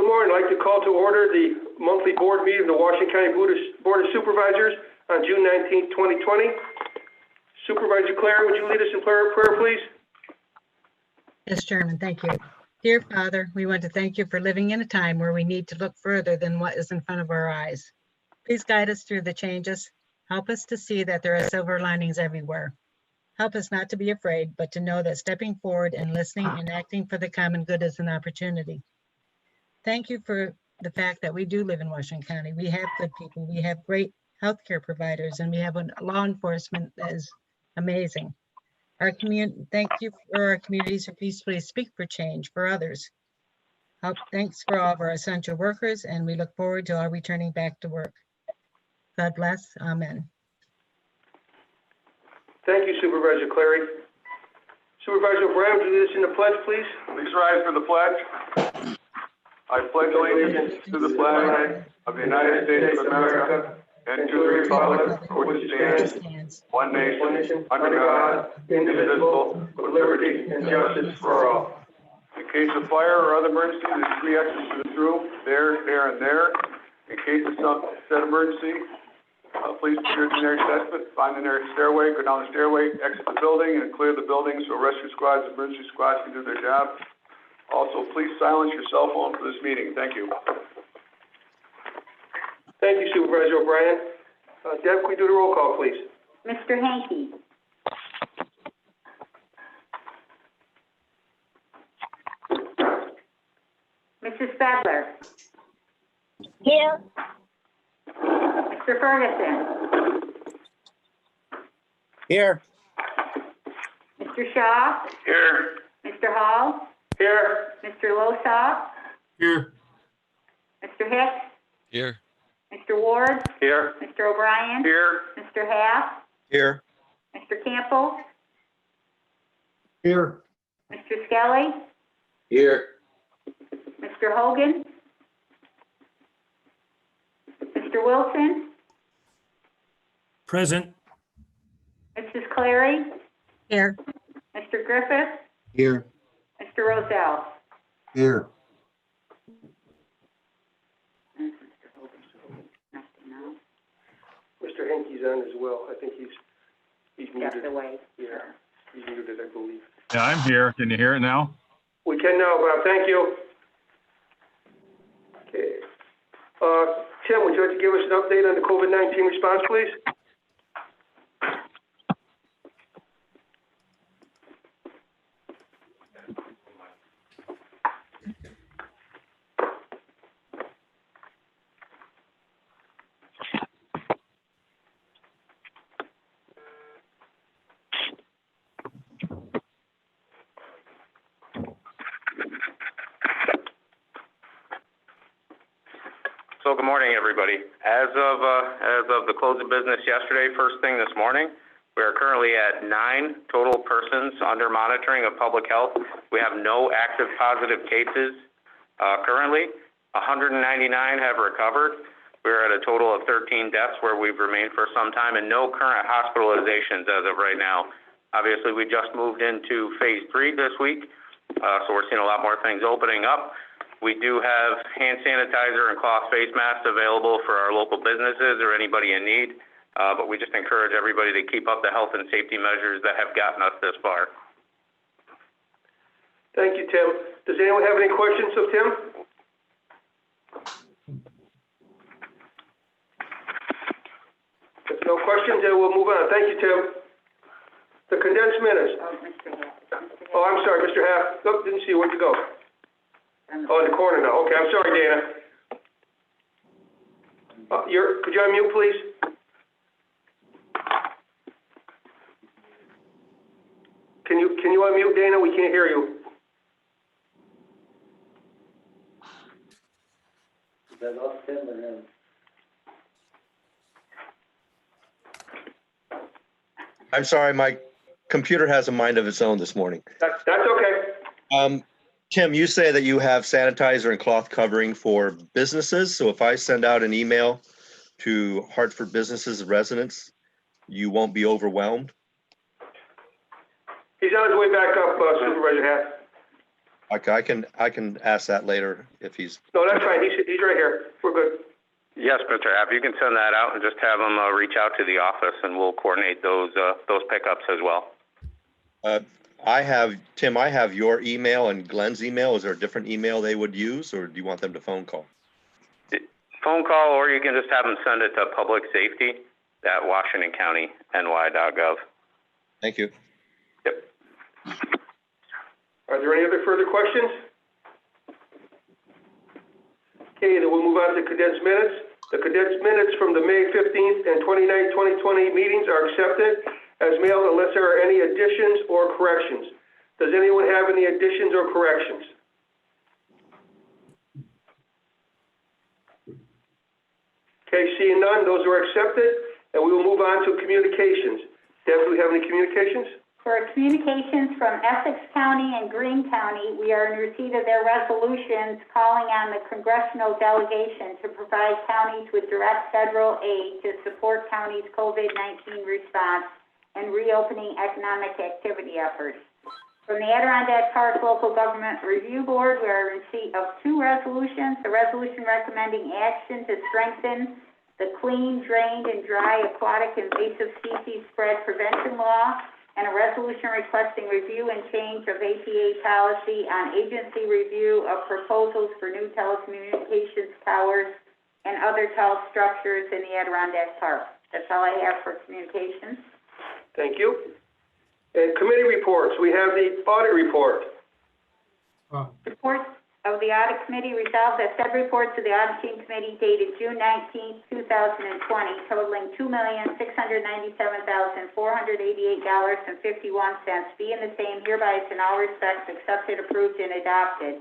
Good morning. I'd like to call to order the monthly board meeting of the Washington County Board of Supervisors on June 19th, 2020. Supervisor Claire, would you lead us in prayer, please? Yes, Chairman, thank you. Dear Father, we want to thank you for living in a time where we need to look further than what is in front of our eyes. Please guide us through the changes. Help us to see that there are silver linings everywhere. Help us not to be afraid, but to know that stepping forward and listening and acting for the common good is an opportunity. Thank you for the fact that we do live in Washington County. We have good people, we have great healthcare providers, and we have a law enforcement that is amazing. Thank you for our communities who peacefully speak for change for others. Thanks for all of our essential workers, and we look forward to our returning back to work. God bless. Amen. Thank you, Supervisor Clary. Supervisor Brown, would you lead us in the pledge, please? Please rise for the pledge. I pledge allegiance to the flag of the United States of America and to the republic for which it stands, one nation, under God, indivisible, with liberty and justice for all. In case of fire or other emergency, there's 3 exits to this room, there, and there. In case of some said emergency, please procure the nearest exit, find the nearest stairway, go down the stairway, exit the building, and clear the building so rescue squads and emergency squads can do their job. Also, please silence your cell phone for this meeting. Thank you. Thank you, Supervisor O'Brien. Deb, can we do the roll call, please? Mr. Hankey. Mrs. Fedler. Here. Mr. Ferguson. Here. Mr. Shaw. Here. Mr. Hall. Here. Mr. Losaw. Here. Mr. Hicks. Here. Mr. Ward. Here. Mr. O'Brien. Here. Mr. Haff. Here. Mr. Campbell. Here. Mr. Skelly. Here. Mr. Hogan. Mr. Wilson. Present. Mrs. Clary. Here. Mr. Griffith. Here. Mr. Roselle. Here. Mr. Hankey's on as well. I think he's muted. Stepped away. Yeah, he's muted, I believe. Yeah, I'm here. Can you hear it now? We can now, Bob. Thank you. Okay. Tim, would you like to give us an update on the COVID-19 response, please? So good morning, everybody. As of the close of business yesterday, first thing this morning, we are currently at 9 total persons under monitoring of public health. We have no active positive cases currently. 199 have recovered. We're at a total of 13 deaths where we've remained for some time and no current hospitalizations as of right now. Obviously, we just moved into phase 3 this week, so we're seeing a lot more things opening up. We do have hand sanitizer and cloth face masks available for our local businesses or anybody in need, but we just encourage everybody to keep up the health and safety measures that have gotten us this far. Thank you, Tim. Does anyone have any questions of Tim? If no questions, then we'll move on. Thank you, Tim. The condensed minutes. Oh, I'm sorry, Mr. Haff. Oh, didn't see you. Where'd you go? Oh, in the corner now. Okay, I'm sorry, Dana. Could you unmute, please? Can you unmute, Dana? We can't hear you. Is that off Tim or him? I'm sorry, my computer has a mind of its own this morning. That's okay. Tim, you say that you have sanitizer and cloth covering for businesses. So if I send out an email to Hartford businesses and residents, you won't be overwhelmed? He's on his way back up, Supervisor Haff. I can ask that later if he's, No, that's fine, he's right here, we're good. Yes, Mr. Haff, you can send that out and just have them reach out to the office, and we'll coordinate those pickups as well. Tim, I have your email and Glenn's email. Is there a different email they would use, or do you want them to phone call? Phone call, or you can just have them send it to publicsafety@washingtoncountiny.gov. Thank you. Yep. Are there any other further questions? Okay, then we'll move on to condensed minutes. The condensed minutes from the May 15th and 29th, 2020 meetings are accepted as mailed unless there are any additions or corrections. Does anyone have any additions or corrections? Okay, seeing none, those are accepted, and we will move on to communications. Deb, do we have any communications? For communications from Essex County and Greene County, we are in receipt of their resolutions calling on the congressional delegation to provide counties with direct federal aid to support counties' COVID-19 response and reopening economic activity efforts. From the Adirondack Park Local Government Review Board, we are in receipt of 2 resolutions. A resolution recommending action to strengthen the clean, drained, and dry aquatic invasive species spread prevention law, and a resolution requesting review and change of APA policy on agency review of proposals for new telecommunications towers and other tall structures in the Adirondack Park. That's all I have for communications. Thank you. And committee reports, we have the audit report. Report of the Audit Committee resolved that said report to the Auditing Committee dated June 19, 2020, totaling $2,697,488.51, be in the same hereby is in all respects accepted, approved, and adopted.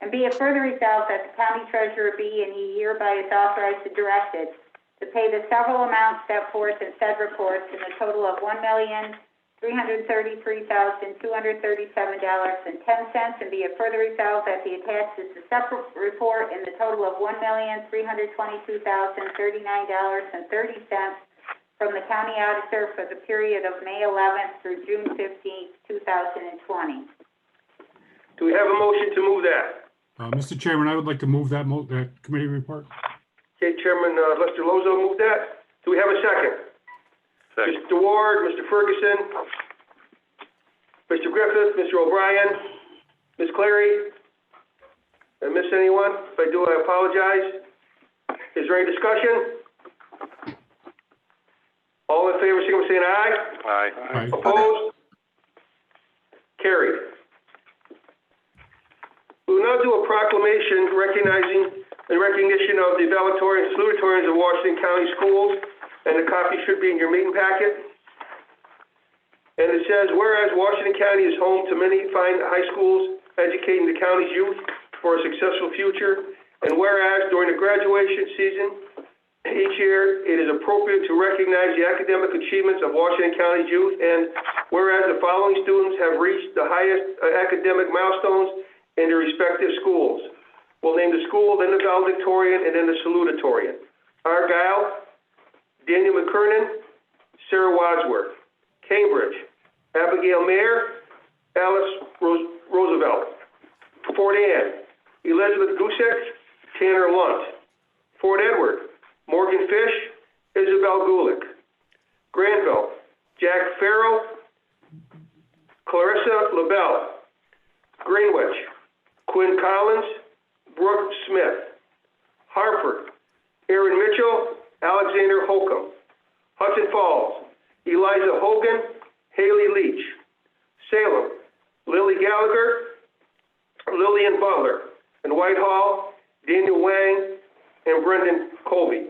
And be it further resolved that the County Treasurer be and he hereby is authorized and directed to pay the several amounts set forth in said reports in the total of $1,333,237.10, and be it further resolved that the attached is a separate report in the total of $1,322,039.30 from the County Auditor for the period of May 11th through June 15th, 2020. Do we have a motion to move that? Mr. Chairman, I would like to move that committee report. Okay, Chairman Lester Lozo moved that. Do we have a second? Second. Mr. Ward, Mr. Ferguson, Mr. Griffith, Mr. O'Brien, Ms. Clary. Did I miss anyone? If I do, I apologize. Is there any discussion? All in favor, signify by saying aye. Aye. Aye. Opposed? Carried. We will now do a proclamation recognizing in recognition of the valedictorians and salutatorians of Washington County Schools, and the copy should be in your meeting packet. And it says, whereas Washington County is home to many fine high schools educating the county's youth for a successful future, and whereas during the graduation season each year it is appropriate to recognize the academic achievements of Washington County's youth, and whereas the following students have reached the highest academic milestones in their respective schools. We'll name the school, then the valedictorian, and then the salutatorian. Argyle, Daniel McKernan, Sarah Wadsworth. Cambridge, Abigail Mayer, Alice Roosevelt. Fort Ann, Elizabeth Gusek, Tanner Lunt. Fort Edward, Morgan Fish, Isabel Gulick. Granville, Jack Farrell, Clarissa LaBelle. Greenwich, Quinn Collins, Brooke Smith. Hartford, Aaron Mitchell, Alexander Holcomb. Hudson Falls, Eliza Hogan, Haley Leach. Salem, Lily Gallagher, Lillian Butler. And Whitehall, Daniel Wang, and Brendan Colby.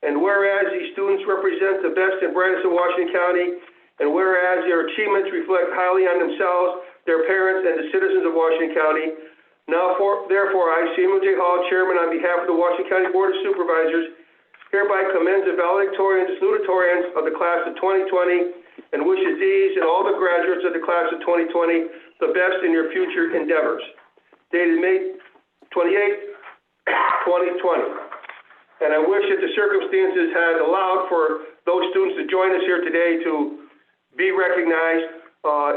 And whereas these students represent the best and brightest of Washington County, and whereas their achievements reflect highly on themselves, their parents, and the citizens of Washington County, therefore, I, Samuel J. Hall, Chairman on behalf of the Washington County Board of Supervisors, hereby commends the valedictorians and salutatorians of the class of 2020 and wishes these and all the graduates of the class of 2020 the best in your future endeavors. Dated May 28, 2020. And I wish that the circumstances had allowed for those students to join us here today to be recognized.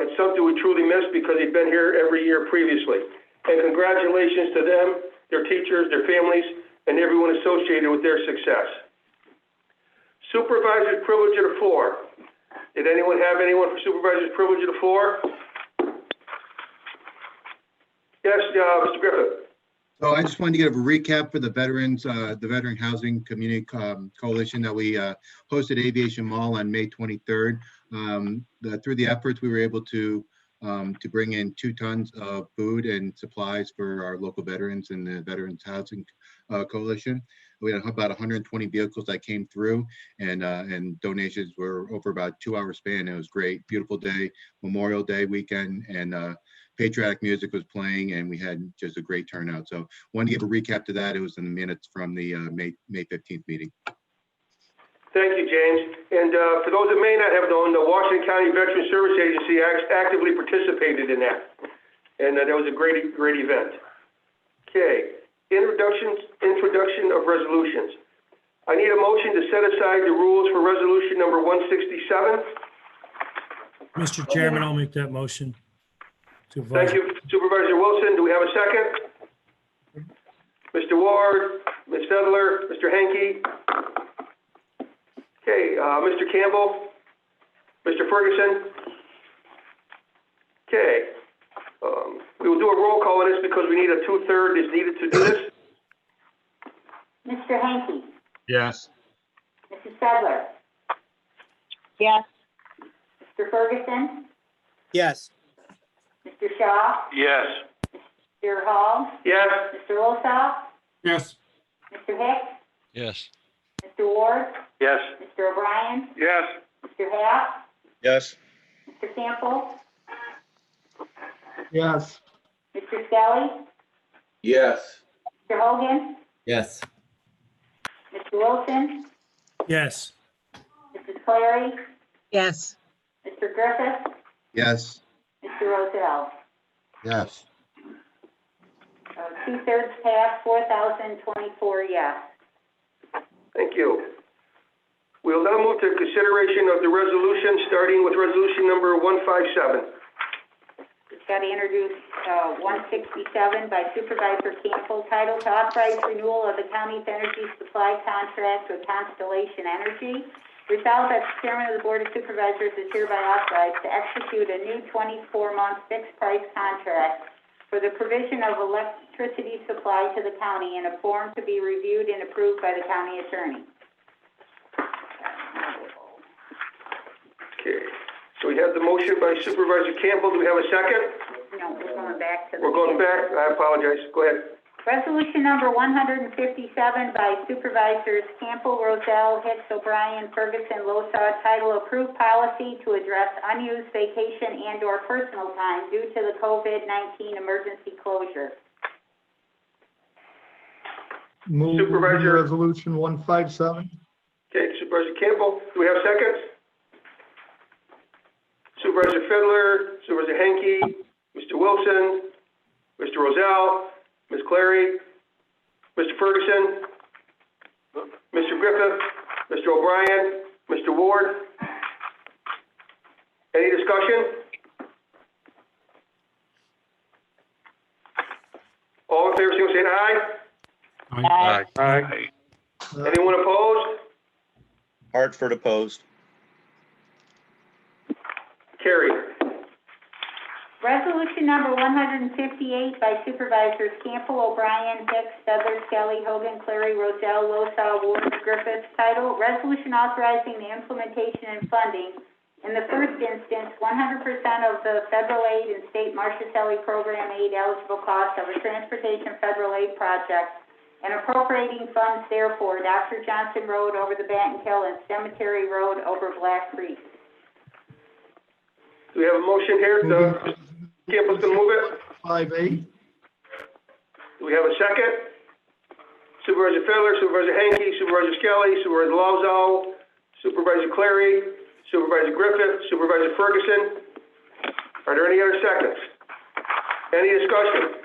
It's something we truly miss because they've been here every year previously. and congratulations to them, their teachers, their families, and everyone associated with their success. Supervisor's privilege of the floor. Did anyone have anyone for supervisor's privilege of the floor? Yes, Mr. Griffith. So I just wanted to give a recap for the veterans, the Veteran Housing Community Coalition that we hosted Aviation Mall on May 23rd. Through the efforts, we were able to bring in 2 tons of food and supplies for our local veterans in the Veterans Housing Coalition. We had about 120 vehicles that came through, and donations were over about a 2-hour span. It was great, beautiful day, Memorial Day weekend, and patriotic music was playing, and we had just a great turnout. So wanted to give a recap to that. It was in the minutes from the May 15th meeting. Thank you, James. And for those that may not have known, the Washington County Veteran Service Agency actively participated in that. And that was a great event. Okay, introduction of resolutions. I need a motion to set aside the rules for resolution number 167. Mr. Chairman, I'll make that motion. Thank you, Supervisor Wilson. Do we have a second? Mr. Ward, Ms. Fedler, Mr. Henke. Okay, Mr. Campbell, Mr. Ferguson. Okay, we will do a roll call on this because we need a 2/3 is needed to do this. Mr. Henke, Yes. Mrs. Fedler, Yes. Mr. Ferguson, Yes. Mr. Shaw, Yes. Mr. Hall, Yes. Mr. Olsop, Yes. Mr. Hicks, Yes. Mr. Ward, Yes. Mr. O'Brien, Yes. Mr. Hack, Yes. Mr. Sample, Yes. Mr. Skelly, Yes. Mr. Hogan, Yes. Mr. Wilson, Yes. Mrs. Clary, Yes. Mr. Griffith, Yes. Mr. Rozell. Yes. 2/3 pass, 4,024 yes. Thank you. We'll now move to consideration of the resolution, starting with resolution number 157. Just got to introduce 167 by Supervisor Campbell, title to authorize renewal of the county's energy supply contract with Constellation Energy. Resolved that the chairman of the Board of Supervisors is hereby authorized to execute a new 24-month fixed-price contract for the provision of electricity supply to the county in a form to be reviewed and approved by the county attorney. Okay, so we have the motion by Supervisor Campbell. Do we have a second? No, we're going back to the... We're going back. I apologize. Go ahead. Resolution number 157 by Supervisors Campbell, Rozell, Hicks, O'Brien, Ferguson, Losaw, title approved policy to address unused vacation and/or personal time due to the COVID-19 emergency closure. Move Supervisor- resolution 157. Okay, Supervisor Campbell, do we have seconds? Supervisor Fidler, Supervisor Henke, Mr. Wilson, Mr. Rozell, Ms. Clary, Mr. Ferguson, Mr. Griffith, Mr. O'Brien, Mr. Ward. Any discussion? All in favor, signal by saying aye. Aye. Anyone opposed? Hartford opposed. Carried. Resolution number 158 by Supervisors Campbell, O'Brien, Hicks, Feather, Skelly, Hogan, Clary, Rozell, Losaw, Ward, Griffith, title, resolution authorizing the implementation and funding in the first instance, 100% of the federal aid and state Marshall program aid eligible cost of a transportation federal aid project and appropriating funds therefore, Dr. Johnson Road over the Battenkill and Cemetery Road over Black Creek. Do we have a motion here? Campbell's gonna move it. 5A. Do we have a second? Supervisor Fidler, Supervisor Henke, Supervisor Skelly, Supervisor Lozow, Supervisor Clary, Supervisor Griffith, Supervisor Ferguson. Are there any other seconds? Any discussion?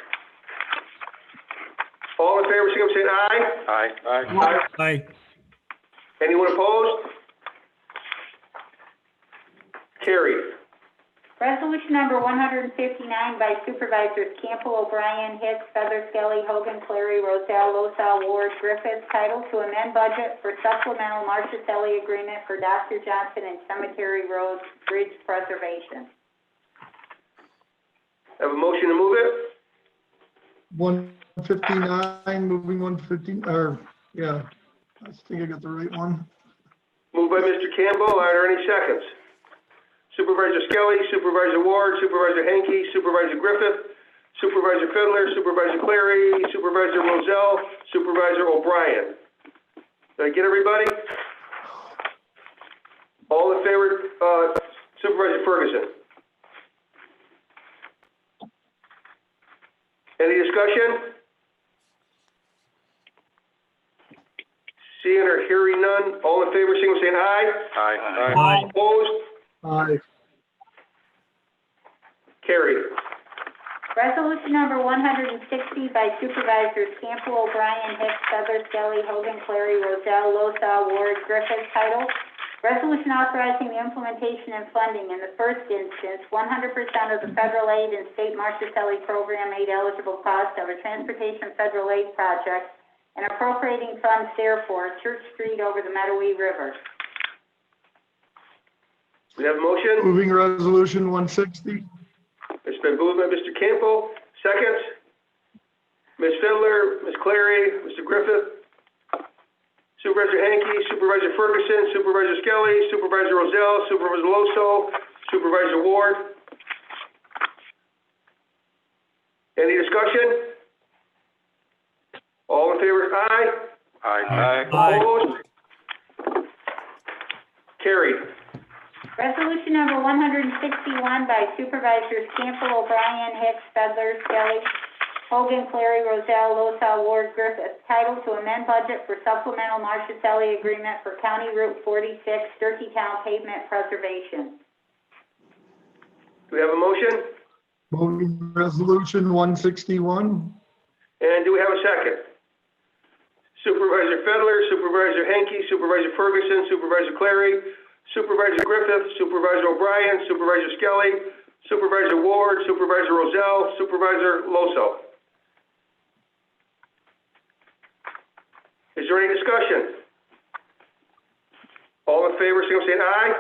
All in favor, signal by saying aye. Aye. Aye. Anyone opposed? Carried. Resolution number 159 by Supervisors Campbell, O'Brien, Hicks, Feather, Skelly, Hogan, Clary, Roselle, Losal, Ward, Griffith, title to amend budget for supplemental Marchicelli agreement for Dr. Johnson and Cemetery Road Bridge preservation. Have a motion to move it? 159, moving 115, or, yeah, I think I got the right one. Moved by Mr. Campbell. Are there any seconds? Supervisor Skelly, Supervisor Ward, Supervisor Henke, Supervisor Griffith, Supervisor Fiddler, Supervisor Clary, Supervisor Roselle, Supervisor O'Brien. Did I get everybody? All in favor, Supervisor Ferguson? Any discussion? Seeing or hearing none, all in favor, signal saying aye. Aye. Aye. Opposed? Aye. Carried. Resolution number 160 by Supervisors Campbell, O'Brien, Hicks, Feather, Skelly, Hogan, Clary, Roselle, Losal, Ward, Griffith, title. Resolution authorizing the implementation and funding in the first instance 100% of the federal aid and state Marchicelli program aid eligible cost of a transportation federal aid project and appropriating funds therefore Church Street over the Meadowee River. We have a motion. Moving resolution 160. It's been moved by Mr. Campbell. Seconds. Ms. Fiddler, Ms. Clary, Mr. Griffith, Supervisor Henke, Supervisor Ferguson, Supervisor Skelly, Supervisor Roselle, Supervisor Loso, Supervisor Ward. Any discussion? All in favor, aye. Aye. Aye. Opposed? Carried. Resolution number 161 by Supervisors Campbell, O'Brien, Hicks, Feather, Skelly, Hogan, Clary, Roselle, Losal, Ward, Griffith, title to amend budget for supplemental Marchicelli agreement for County Route 46, Turkeytown pavement preservation. Do we have a motion? Moving resolution 161. And do we have a second? Supervisor Fiddler, Supervisor Henke, Supervisor Ferguson, Supervisor Clary, Supervisor Griffith, Supervisor O'Brien, Supervisor Skelly, Supervisor Ward, Supervisor Roselle, Supervisor Loso. Is there any discussion? All in favor, signal saying aye.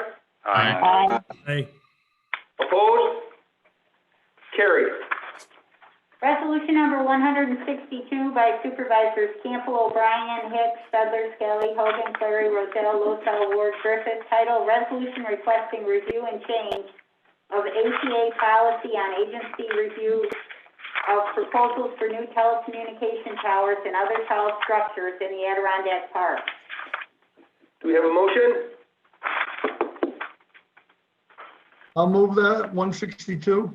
Aye. Aye. Opposed? Carried. Resolution number 162 by Supervisors Campbell, O'Brien, Hicks, Feather, Skelly, Hogan, Clary, Roselle, Losal, Ward, Griffith, title resolution requesting review and change of ACA policy on agency review of proposals for new telecommunication towers and other tall structures in the Adirondack Park. Do we have a motion? I'll move that, 162.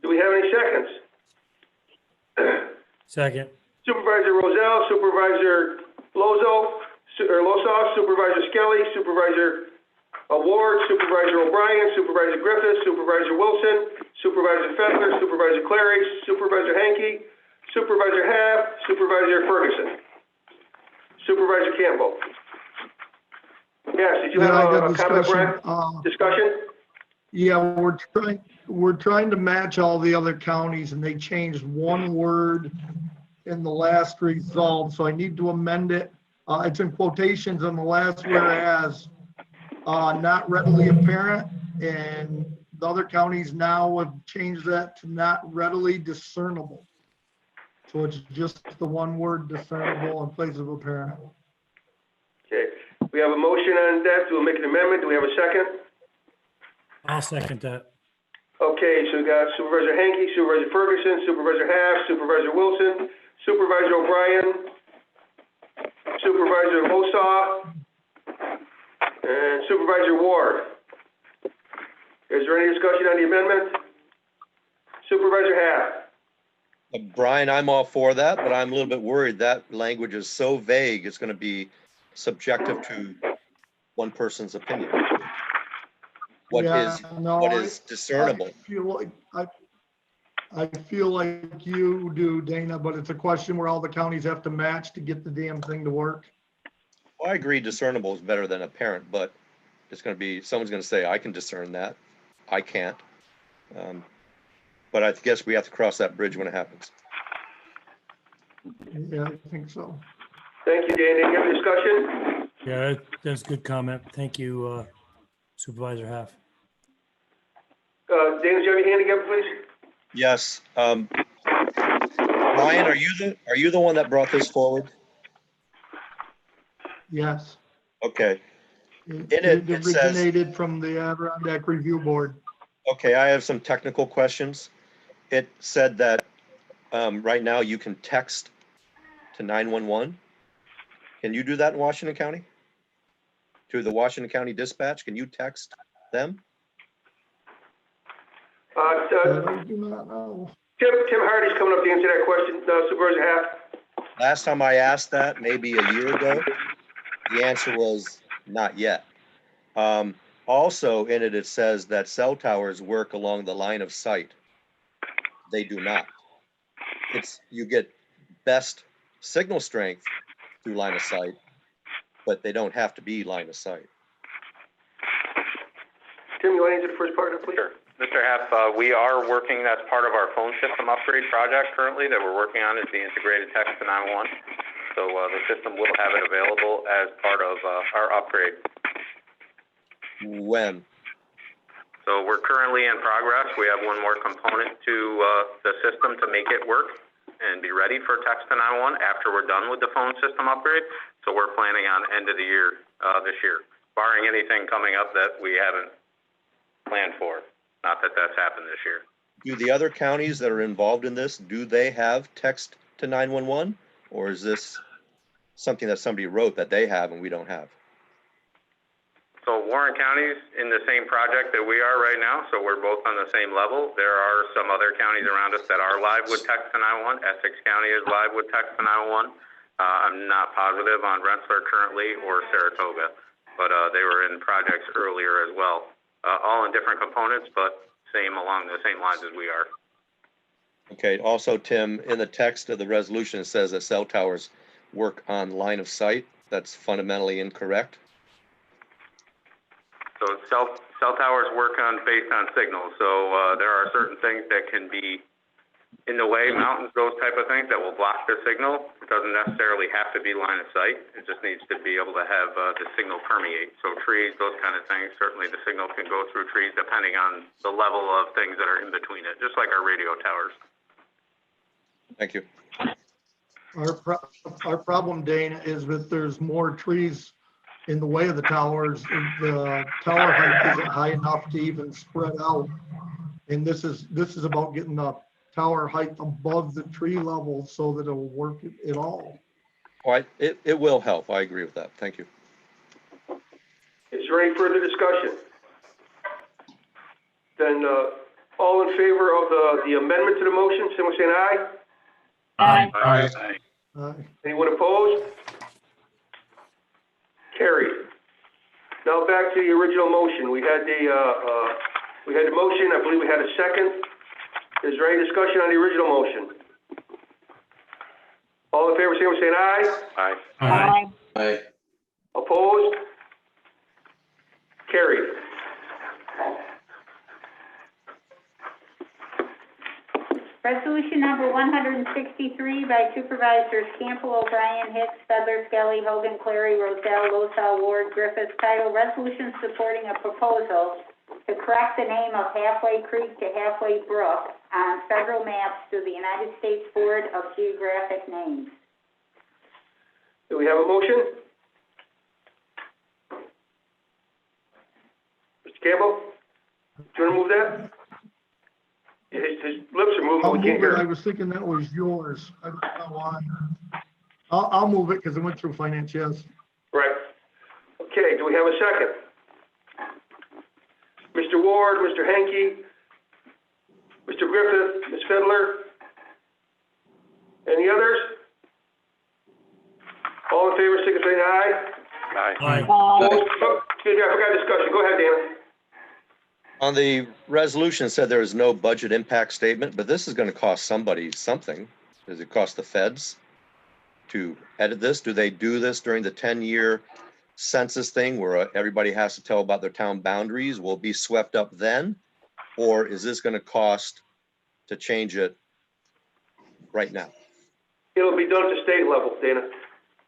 Do we have any seconds? Second. Supervisor Roselle, Supervisor Loso, Supervisor Skelly, Supervisor Ward, Supervisor O'Brien, Supervisor Griffith, Supervisor Wilson, Supervisor Fessler, Supervisor Clary, Supervisor Henke, Supervisor Habb, Supervisor Ferguson, Supervisor Campbell. Yes, did you Yeah, I have got a comment, discussion. Brent? Discussion? Yeah, we're trying to match all the other counties and they changed one word in the last result, so I need to amend it. It's in quotations on the last whereas, not readily apparent, and the other counties now have changed that to not readily discernible. So it's just the one word discernible in place of apparent. Okay, we have a motion on that. Do we make an amendment? Do we have a second? I'll second that. Okay, so we got Supervisor Henke, Supervisor Ferguson, Supervisor Haff, Supervisor Wilson, Supervisor O'Brien, Supervisor Losaw, and Supervisor Ward. Is there any discussion on the amendment? Supervisor Haff. Brian, I'm all for that, but I'm a little bit worried that language is so vague, it's going to be subjective to one person's opinion. What is discernible? I feel like you do, Dana, but it's a question where all the counties have to match to get the damn thing to work. Well, I agree discernible is better than apparent, but it's going to be, someone's going to say, I can discern that. I can't. But I guess we have to cross that bridge when it happens. Yeah, I think so. Thank you, Dan. Any other discussion? Yeah, that's a good comment. Thank you, Supervisor Half. Dan, do you have your hand again, please? Yes. Ryan, are you the one that brought this forward? Yes. Okay. It It says, originated from the Adirondack Review Board. okay, I have some technical questions. It said that right now you can text to 911. Can you do that in Washington County? To the Washington County Dispatch, can you text them? I do not know. Tim Hardy's coming up to answer that question, Supervisor Half. Last time I asked that, maybe a year ago, the answer was not yet. Also in it, it says that cell towers work along the line of sight. They do not. You get best signal strength through line of sight, but they don't have to be line of sight. Tim, you want to answer the first part of it, please? Sure. Mr. Haff, we are working, that's part of our phone system upgrade project currently that we're working on, is the integrated text to 911. So the system will have it available as part of our upgrade. When? So we're currently in progress. We have one more component to the system to make it work and be ready for text to 911 after we're done with the phone system upgrade. So we're planning on end of the year this year, barring anything coming up that we haven't planned for. Not that that's happened this year. Do the other counties that are involved in this, do they have text to 911? Or is this something that somebody wrote that they have and we don't have? So Warren County's in the same project that we are right now, so we're both on the same level. There are some other counties around us that are live with text to 911. Essex County is live with text to 911. I'm not positive on Rensselaer currently or Saratoga, but they were in projects earlier as well. All in different components, but along the same lines as we are. Okay, also, Tim, in the text of the resolution, it says that cell towers work on line of sight. That's fundamentally incorrect. So cell towers work based on signals. So there are certain things that can be in the way, mountains, those type of things that will block the signal. It doesn't necessarily have to be line of sight. It just needs to be able to have the signal permeate. So trees, those kind of things, certainly the signal can go through trees depending on the level of things that are in between it, just like our radio towers. Thank you. Our problem, Dane, is that there's more trees in the way of the towers. The tower height isn't high enough to even spread out. And this is about getting the tower height above the tree level so that it'll work at all. All right, it will help. I agree with that. Thank you. Is there any further discussion? Then all in favor of the amendment to the motion, someone saying aye? Aye. Anyone opposed? Carried. Now back to the original motion. We had the motion. I believe we had a second. Is there any discussion on the original motion? All in favor, saying aye? Aye. Aye. Aye. Opposed? Carried. Resolution number 163 by Supervisors Campbell, O'Brien, Hicks, Feather, Skelly, Hogan, Clary, Roselle, Losell, Ward, Griffiths, title Resolution supporting a proposal to correct the name of Halfway Creek to Halfway Brook on federal maps through the United States Board of Geographic Names. Do we have a motion? Mr. Campbell? Do you want to move that? His lips are moving, I'll but we move can't it. hear I it. was thinking that was yours. I don't know why. I'll move it because it went through finance, yes. Right. Okay, do we have a second? Mr. Ward, Mr. Henke, Mr. Griffith, Ms. Fiddler? Any others? All in favor, signify saying aye. Aye. Aye. Oh, excuse me, I forgot discussion. Go ahead, Dan. On the resolution, it said there is no budget impact statement, but this is going to cost somebody something. Does it cost the feds to edit this? Do they do this during the 10-year census thing where everybody has to tell about their town boundaries? Will it be swept up then? Or is this going to cost to change it right now? It'll be done at the state level, Dana.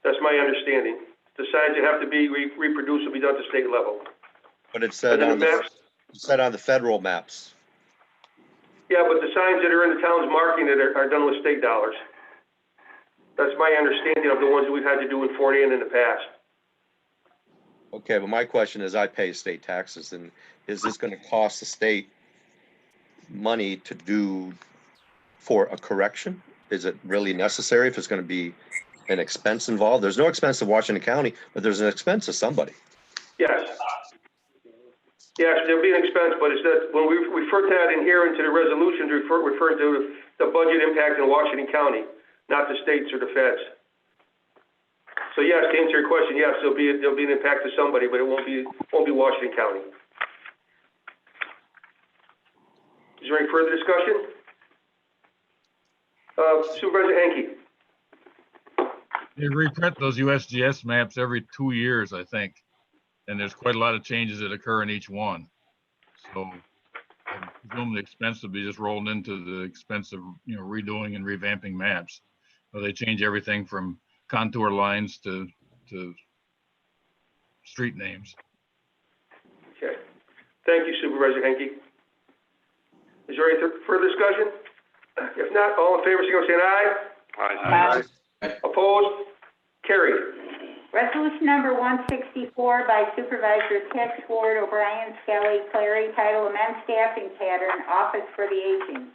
That's my understanding. The signs that have to be reproduced will be done at the state level. But it said And then on the the, maps, it said on the federal maps. yeah, but the signs that are in the town's marking it are done with state dollars. That's my understanding of the ones that we've had to do in Fort Anne in the past. Okay, but my question is, I pay state taxes, and is this going to cost the state money to do for a correction? Is it really necessary if it's going to be an expense involved? There's no expense to Washington County, but there's an expense to somebody. Yes. Yes, there'll be an expense, but it's that when we refer to that in here into the resolutions, referring to the budget impact in Washington County, not the states or the feds. So yes, to answer your question, yes, there'll be an impact to somebody, but it won't be Washington County. Is there any further discussion? Supervisor Henke. They reprint those USGS maps every 2 years, I think. And there's quite a lot of changes that occur in each one. So I presume the expense will be just rolled into the expense of, redoing and revamping maps. So they change everything from contour lines to street names. Okay. Thank you, Supervisor Henke. Is there any further discussion? If not, all in favor, signal by saying aye. Aye. Opposed? Carried. Resolution number 164 by Supervisors Hicks, Ward, O'Brien, Skelly, Clary, title amend staffing pattern, Office for the Aging.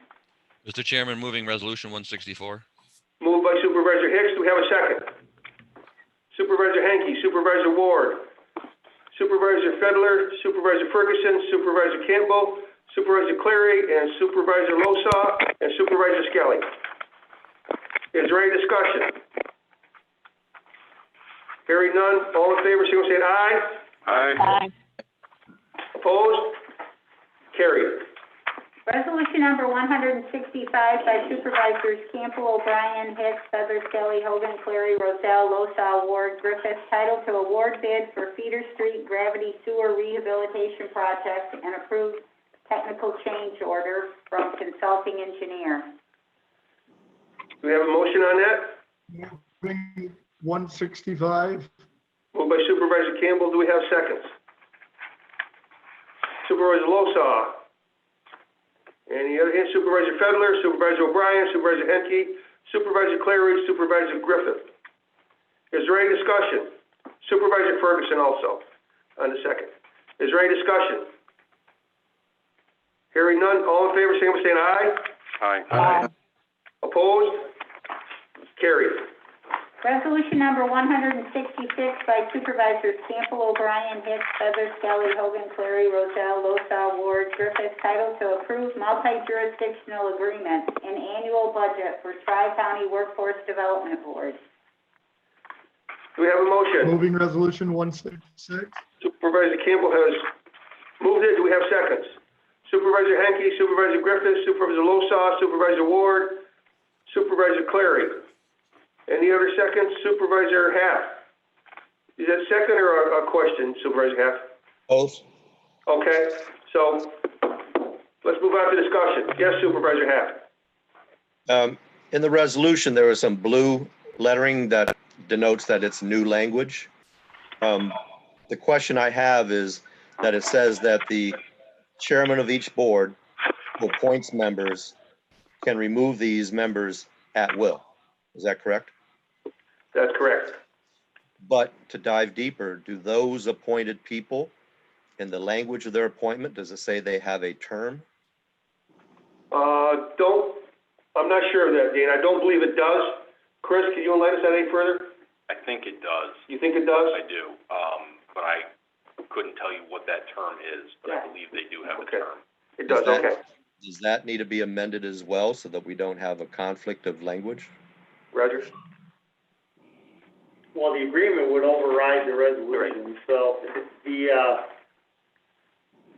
Mr. Chairman, moving resolution 164. Moved by Supervisor Hicks. Do we have a second? Supervisor Henke, Supervisor Ward, Supervisor Fedler, Supervisor Ferguson, Supervisor Campbell, Supervisor Clary, and Supervisor Losaw, and Supervisor Skelly. Is there any discussion? Hearing none, all in favor, signal by saying aye. Aye. Opposed? Carried. Resolution number 165 by Supervisors Campbell, O'Brien, Hicks, Feather, Skelly, Hogan, Clary, Roselle, Losaw, Ward, Griffith, title to award bid for Feeder Street Gravity Sewer Rehabilitation Project and approve technical change order from consulting engineer. Do we have a motion on that? Moving 165. Moved by Supervisor Campbell. Do we have seconds? Supervisor Losaw. Any other hand? Supervisor Fedler, Supervisor O'Brien, Supervisor Henke, Supervisor Clary, Supervisor Griffith. Is there any discussion? Supervisor Ferguson also on the second. Is there any discussion? Hearing none, all in favor, signal by saying aye. Aye. Opposed? Carried. Resolution number 166 by Supervisors Campbell, O'Brien, Hicks, Feather, Skelly, Hogan, Clary, Roselle, Losaw, Ward, Griffith, title to approve multi-jurisdictional agreement and annual budget for Tri-County Workforce Development Board. Do we have a motion? Moving resolution 166. Supervisor Campbell has moved it. Do we have seconds? Supervisor Henke, Supervisor Griffith, Supervisor Losaw, Supervisor Ward, Supervisor Clary. Any other seconds? Supervisor Haff. Is that second or a question, Supervisor Haff? Both. Okay, so let's move on to discussion. Yes, Supervisor Haff. In the resolution, there was some blue lettering that denotes that it's new language. The question I have is that it says that the chairman of each board who appoints members can remove these members at will. Is that correct? That's correct. But to dive deeper, do those appointed people, in the language of their appointment, does it say they have a term? I'm not sure of that, Dean. I don't believe it does. Chris, can you enlighten us on any further? I think it does. You think it does? I do. But I couldn't tell you what that term is, but I believe they do have a term. It does, okay. Does that need to be amended as well so that we don't have a conflict of language? Roger? Well, the agreement would override the resolution, so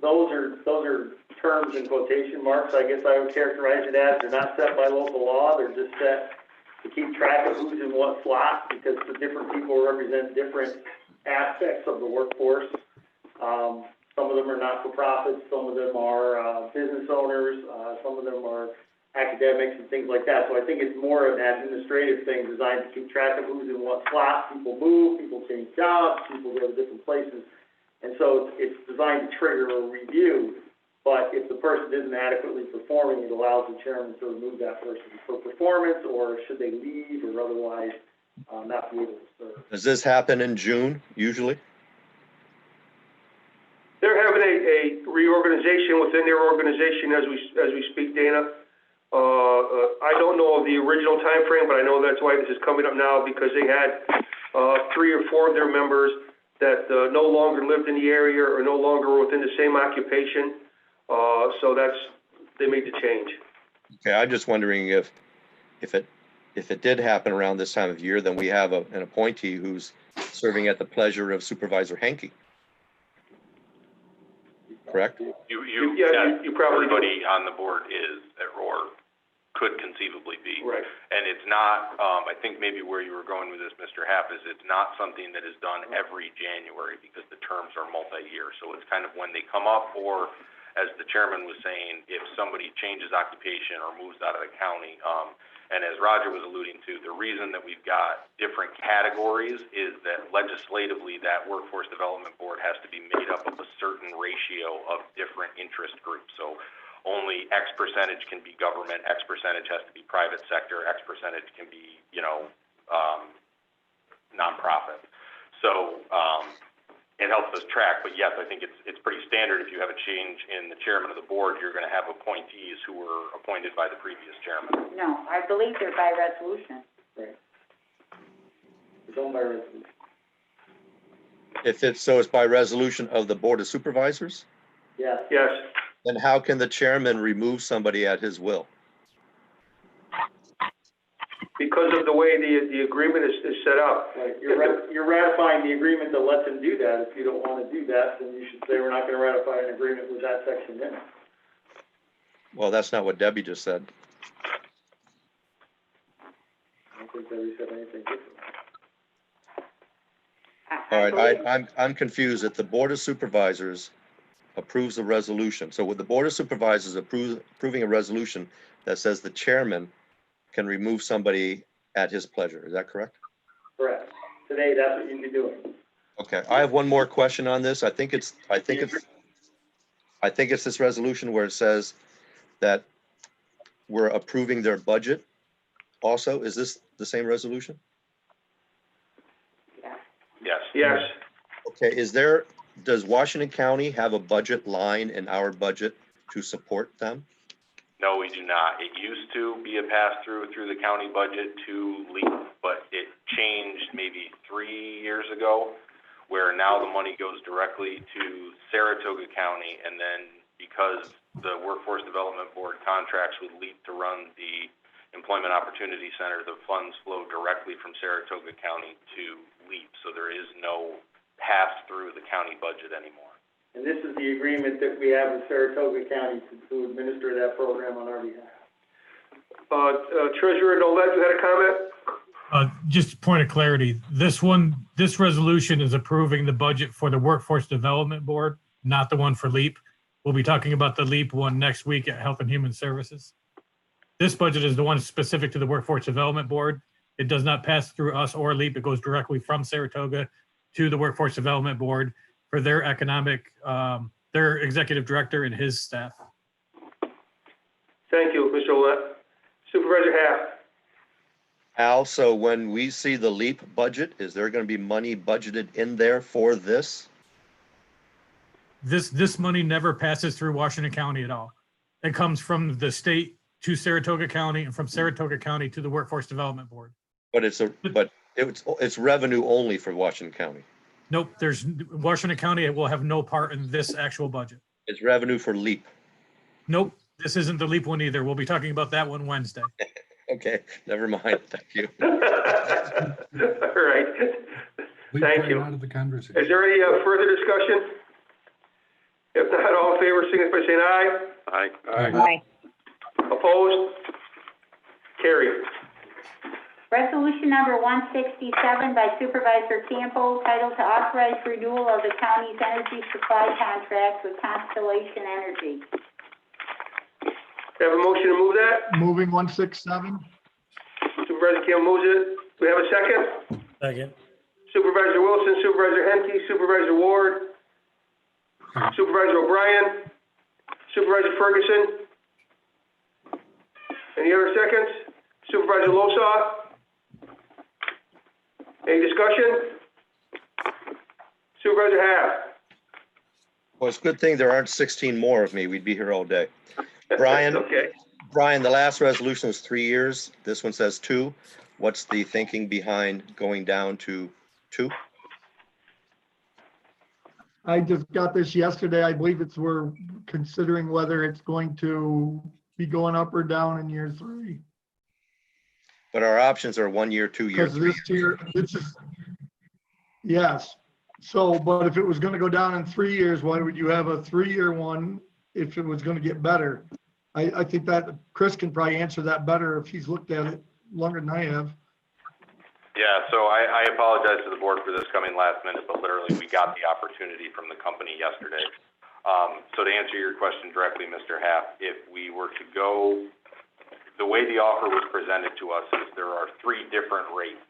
those are terms and quotation marks, I guess I would characterize it as. They're not set by local law, they're just set to keep track of who's in what slot, because the different people represent different aspects of the workforce. Some of them are not-for-profits, some of them are business owners, some of them are academics and things like that. So I think it's more of an administrative thing designed to keep track of who's in what slot. People move, people change jobs, people go to different places. And so it's designed to trigger a review. But if the person isn't adequately performing, it allows the chairman to remove that person for performance, or should they leave or otherwise not be able to serve. Does this happen in June usually? They're having a reorganization within their organization as we speak, Dana. I don't know of the original time frame, but I know that's why this is coming up now, because they had 3 or 4 of their members that no longer lived in the area or no longer were within the same occupation. So they made the change. Okay, I'm just wondering if it did happen around this time of year, then we have an appointee who's serving at the pleasure of Supervisor Henke. Correct? You probably do. Everybody on the board is, or could conceivably be. Right. And it's not, I think maybe where you were going with this, Mr. Happ, is it's not something that is done every January because the terms are multi-year. So it's kind of when they come up, or as the chairman was saying, if somebody changes occupation or moves out of the county. And as Roger was alluding to, the reason that we've got different categories is that legislatively that workforce development board has to be made up of a certain ratio of different interest groups. So only X percentage can be government, X percentage has to be private sector, X percentage can be, nonprofit. So it helps us track, but yes, I think it's pretty standard. If you have a change in the chairman of the board, you're going to have appointees who were appointed by the previous chairman. No, I believe they're by resolution. Right. It's owned by resolution. If it's by resolution of the Board of Supervisors, Yes. Yes. then how can the chairman remove somebody at his will? Because of the way the agreement is set up. Right. You're ratifying the agreement that lets him do that. If you don't want to do that, then you should say we're not going to ratify an agreement with that section in it. Well, that's not what Debbie just said. I don't think Debbie said anything different. All right, I'm confused. If the Board of Supervisors approves a resolution, so with the Board of Supervisors approving a resolution that says the chairman can remove somebody at his pleasure, is that correct? Correct. Today, that's what you'd be doing. Okay, I have one more question on this. I think it's this resolution where it says that we're approving their budget also. Is this the same resolution? Yes. Yes. Okay, does Washington County have a budget line in our budget to support them? No, we do not. It used to be a pass-through through the county budget to LEAP, but it changed maybe 3 years ago, where now the money goes directly to Saratoga County, and then because the Workforce Development Board contracts with LEAP to run the Employment Opportunity Center, the funds flow directly from Saratoga County to LEAP, so there is no pass-through the county budget anymore. And this is the agreement that we have with Saratoga County to administer that program on our behalf. Treasurer Nolet, you had a comment? Just a point of clarity. This resolution is approving the budget for the Workforce Development Board, not the one for LEAP. We'll be talking about the LEAP one next week at Health and Human Services. This budget is the one specific to the Workforce Development Board. It does not pass through us or LEAP. It goes directly from Saratoga to the Workforce Development Board for their their executive director and his staff. Thank you, Mr. Nolet. Supervisor Happ. Al, so when we see the LEAP budget, is there going to be money budgeted in there for this? This money never passes through Washington County at all. It comes from the state to Saratoga County and from Saratoga County to the Workforce Development Board. But it's revenue only for Washington County. Nope, Washington County will have no part in this actual budget. It's revenue for LEAP. Nope, this isn't the LEAP one either. We'll be talking about that one Wednesday. Okay, never mind. Thank you. All right. Thank you. Out of the conversation. Is there any further discussion? If not, all in favor, signify by saying aye. Aye. Aye. Opposed? Carried. Resolution number 167 by Supervisor Campo, titled to authorize renewal of the county's energy supply contract with Constellation Energy. Have a motion to move that? Moving 167. Supervisor Campbell moves it. Do we have a second? Second. Supervisor Wilson, Supervisor Henke, Supervisor Ward, Supervisor O'Brien, Supervisor Ferguson. Any other seconds? Supervisor Losaw? Any discussion? Supervisor Haff? Well, it's a good thing there aren't 16 more of me. We'd be here all day. Brian, Okay. Brian, the last resolution was 3 years. This one says 2. What's the thinking behind going down to 2? I just got this yesterday. I believe we're considering whether it's going to be going up or down in year 3. But our options are 1 year, 2 year, Because 3 this year, this is, yes. So, but if it was gonna go down in 3 years, why would you have a 3-year one if it was gonna get better? I think that Chris can probably answer that better if he's looked at it longer than I have. Yeah, so I apologize to the board for this coming last minute, but literally we got the opportunity from the company yesterday. So to answer your question directly, Mr. Haff, if we were to go, the way the offer was presented to us is there are 3 different rates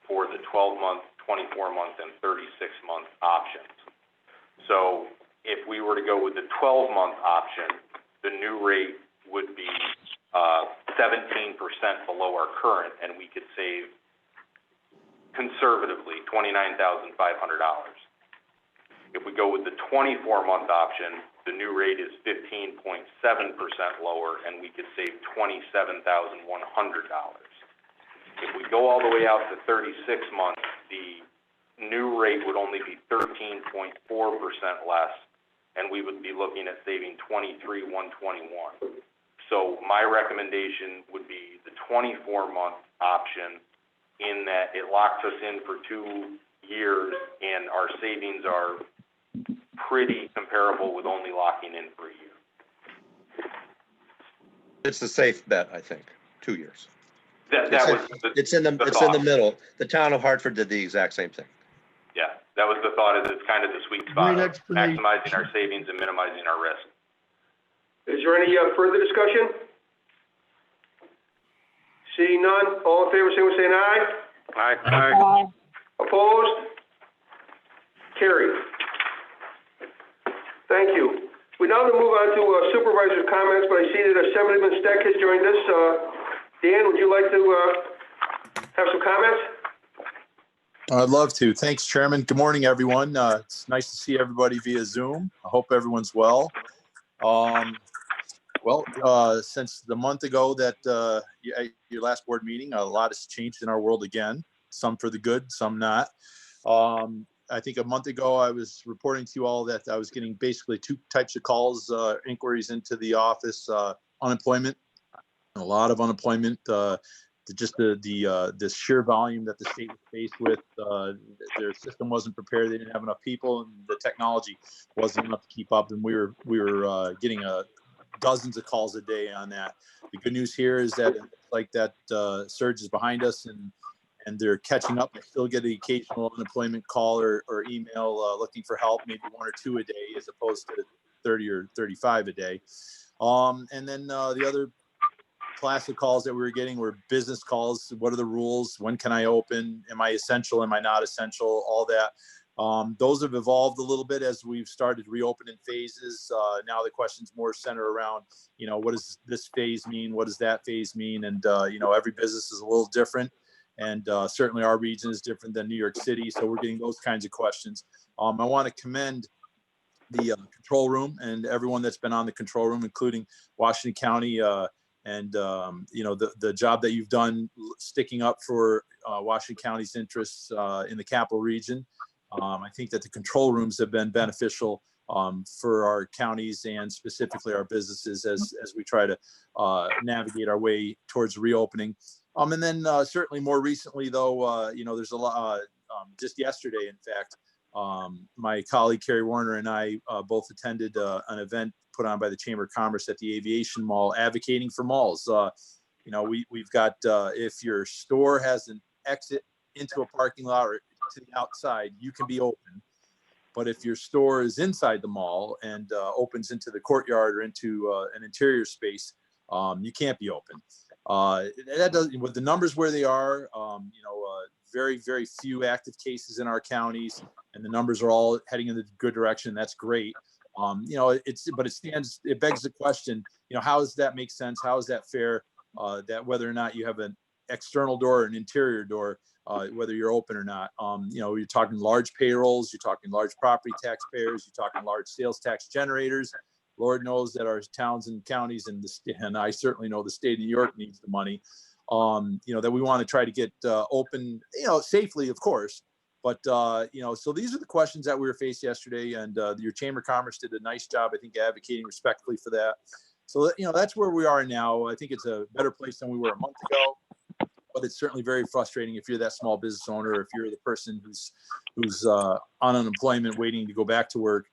for the 12-month, 24-month, and 36-month options. So if we were to go with the 12-month option, the new rate would be 17% below our current, and we could save conservatively $29,500. If we go with the 24-month option, the new rate is 15.7% lower, and we could save $27,100. If we go all the way out to 36 months, the new rate would only be 13.4% less, and we would be looking at saving $23,121. So my recommendation would be the 24-month option, in that it locks us in for 2 years, and our savings are pretty comparable with only locking in for a year. It's a safe bet, I think. 2 years. It's in the middle. The town of Hartford did the exact same thing. Yeah, that was the thought. It's kind of the sweet spot of maximizing our savings and minimizing our risk. Is there any further discussion? Seeing none, all in favor, say by saying aye. Aye. Aye. Opposed? Carried. Thank you. We now move on to supervisor comments, but I see that Assemblyman Steck has joined us. Dan, would you like to have some comments? I'd love to. Thanks, Chairman. Good morning, everyone. It's nice to see everybody via Zoom. I hope everyone's well. Since the month ago that your last board meeting, a lot has changed in our world again, some for the good, some not. I think a month ago, I was reporting to you all that I was getting basically 2 types of calls, inquiries into the office, unemployment, a lot of unemployment, just the sheer volume that the state was faced with. Their system wasn't prepared. They didn't have enough people, and the technology wasn't enough to keep up. And we were getting dozens of calls a day on that. The good news here is that that surge is behind us, and they're catching up. I still get the occasional unemployment call or email looking for help, maybe 1 or 2 a day, as opposed to 30 or 35 a day. And then the other classic calls that we were getting were business calls. What are the rules? When can I open? Am I essential? Am I not essential? All that. Those have evolved a little bit as we've started reopening phases. Now the question's more centered around, what does this phase mean? What does that phase mean? And, every business is a little different. And certainly our region is different than New York City. So we're getting those kinds of questions. I want to commend the control room and everyone that's been on the control room, including Washington County, and the job that you've done sticking up for Washington County's interests in the capital region. I think that the control rooms have been beneficial for our counties and specifically our businesses as we try to navigate our way towards reopening. And then certainly more recently, though, there's a lot. Just yesterday, in fact, my colleague Carrie Warner and I both attended an event put on by the Chamber of Commerce at the Aviation Mall, advocating for malls. You know, we've got, if your store has an exit into a parking lot or to the outside, you can be open. But if your store is inside the mall and opens into the courtyard or into an interior space, you can't be open. That doesn't, with the numbers where they are, very, very few active cases in our counties, and the numbers are all heading in the good direction. That's great. But it begs the question, how does that make sense? How is that fair? That whether or not you have an external door or an interior door, whether you're open or not, you're talking large payrolls, you're talking large property taxpayers, you're talking large sales tax generators. Lord knows that our towns and counties and I certainly know the state of New York needs the money. That we want to try to get open, safely, of course. But, so these are the questions that we were faced yesterday, and your Chamber of Commerce did a nice job, I think, advocating respectfully for that. So, that's where we are now. I think it's a better place than we were a month ago, but it's certainly very frustrating if you're that small business owner, or if you're the person who's on unemployment waiting to go back to work.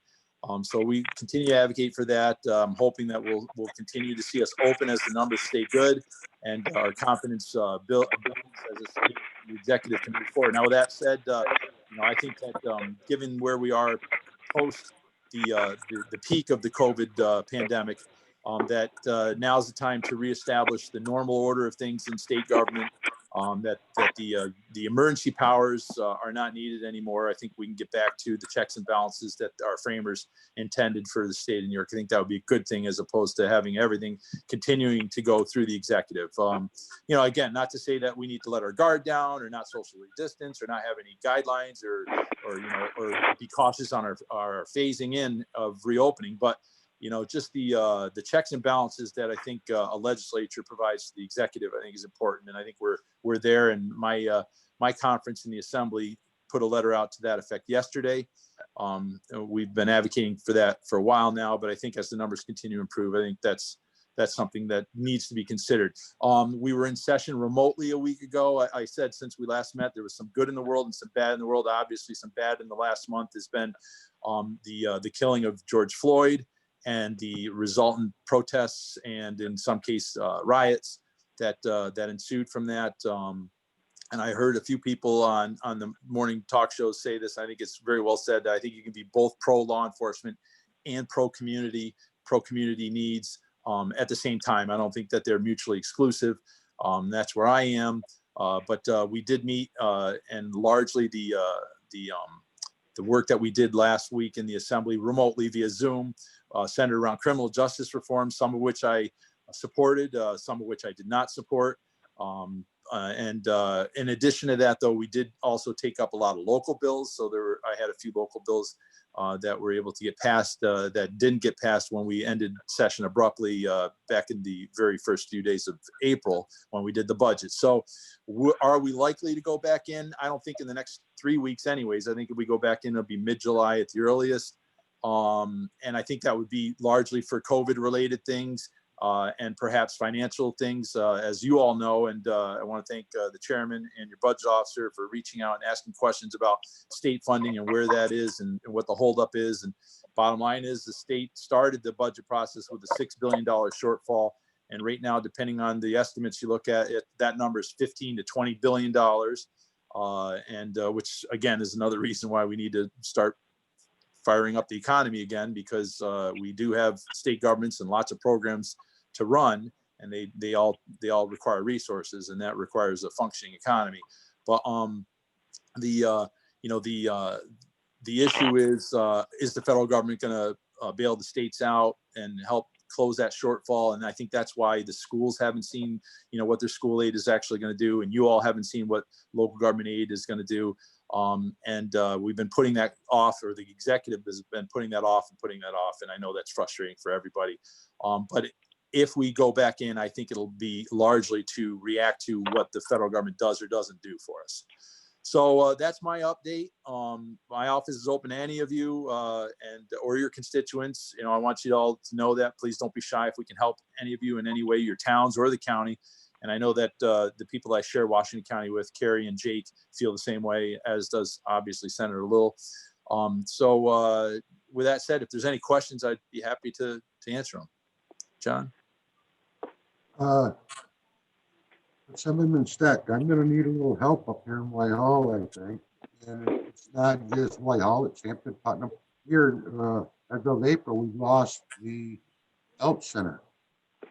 So we continue to advocate for that. Hoping that we'll continue to see us open as the numbers stay good and our confidence builds as the executive can move forward. Now, with that said, I think that given where we are post the peak of the COVID pandemic, that now's the time to reestablish the normal order of things in state government. That the emergency powers are not needed anymore. I think we can get back to the checks and balances that our framers intended for the state of New York. I think that would be a good thing, as opposed to having everything continuing to go through the executive. Again, not to say that we need to let our guard down or not socially distance or not have any guidelines or be cautious on our phasing in of reopening, but just the checks and balances that I think a legislature provides to the executive, I think is important. And I think we're there. And my conference in the Assembly put a letter out to that effect yesterday. We've been advocating for that for a while now, but I think as the numbers continue to improve, I think that's something that needs to be considered. We were in session remotely a week ago. I said since we last met, there was some good in the world and some bad in the world. Obviously, some bad in the last month has been the killing of George Floyd and the resultant protests and in some case riots that ensued from that. And I heard a few people on the morning talk shows say this. I think it's very well said. I think you can be both pro law enforcement and pro community needs at the same time. I don't think that they're mutually exclusive. That's where I am. But we did meet, and largely the work that we did last week in the Assembly remotely via Zoom, centered around criminal justice reform, some of which I supported, some of which I did not support. And in addition to that, though, we did also take up a lot of local bills. So I had a few local bills that were able to get passed that didn't get passed when we ended session abruptly back in the very first few days of April when we did the budget. So are we likely to go back in? I don't think in the next 3 weeks anyways. I think if we go back in, it'll be mid-July at the earliest. And I think that would be largely for COVID related things and perhaps financial things, as you all know. And I want to thank the chairman and your budget officer for reaching out and asking questions about state funding and where that is and what the holdup is. And bottom line is the state started the budget process with a $6 billion shortfall. And right now, depending on the estimates you look at, that number is $15 to $20 billion. Which again is another reason why we need to start firing up the economy again, because we do have state governments and lots of programs to run, and they all require resources, and that requires a functioning economy. But the issue is the federal government going to bail the states out and help close that shortfall? And I think that's why the schools haven't seen what their school aid is actually going to do, and you all haven't seen what local government aid is going to do. We've been putting that off, or the executive has been putting that off, and I know that's frustrating for everybody. But if we go back in, I think it'll be largely to react to what the federal government does or doesn't do for us. So that's my update. My office is open to any of you or your constituents. I want you all to know that. Please don't be shy if we can help any of you in any way, your towns or the county. And I know that the people I share Washington County with, Carrie and Jake, feel the same way, as does obviously Senator Little. So with that said, if there's any questions, I'd be happy to answer them. John? Assemblyman Steck, I'm gonna need a little help up here in Whitehall, I think. And it's not just Whitehall, it's Hampton, Putnam. Here, as of April, we lost the Health Center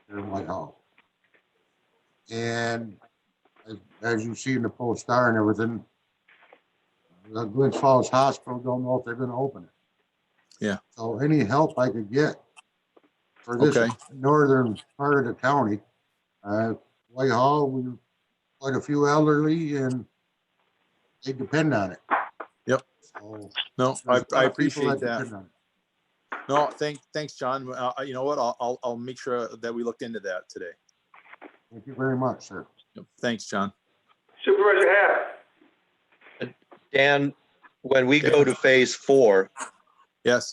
here in Whitehall. And as you see in the Post-Star and everything, the Glens Falls Hospital don't know if they're gonna open it. Yeah. So any help I could get for this Okay. northern part of the county. Whitehall, we quite a few elderly and they depend on it. Yep. So No, there's a I lot of people appreciate that. depend on it. No, thanks, John. You know what? I'll make sure that we look into that today. Thank you very much, sir. Yep. Thanks, John. Supervisor Happ. Dan, when we go to phase 4, yes,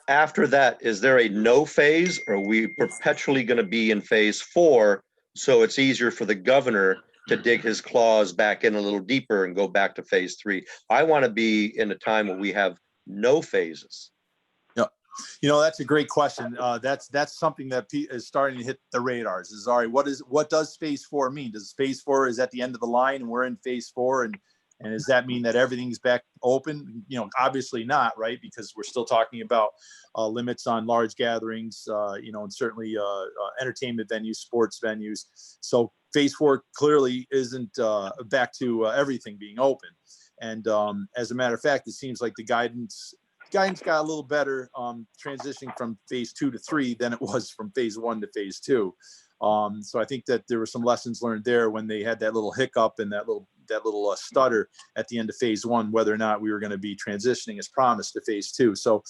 after that, is there a no phase, or are we perpetually going to be in phase 4? So it's easier for the governor to dig his claws back in a little deeper and go back to phase 3. I want to be in a time where we have no phases. Yep. You know, that's a great question. That's something that is starting to hit the radars. Is all right. What does phase 4 mean? Does phase 4 is at the end of the line and we're in phase 4, and does that mean that everything's back open? You know, obviously not, right? Because we're still talking about limits on large gatherings, you know, and certainly entertainment venues, sports venues. So phase 4 clearly isn't back to everything being open. And as a matter of fact, it seems like the guidance got a little better transitioning from phase 2 to 3 than it was from phase 1 to phase 2. So I think that there were some lessons learned there when they had that little hiccup and that little stutter at the end of phase 1, whether or not we were going to be transitioning as promised to phase 2. So,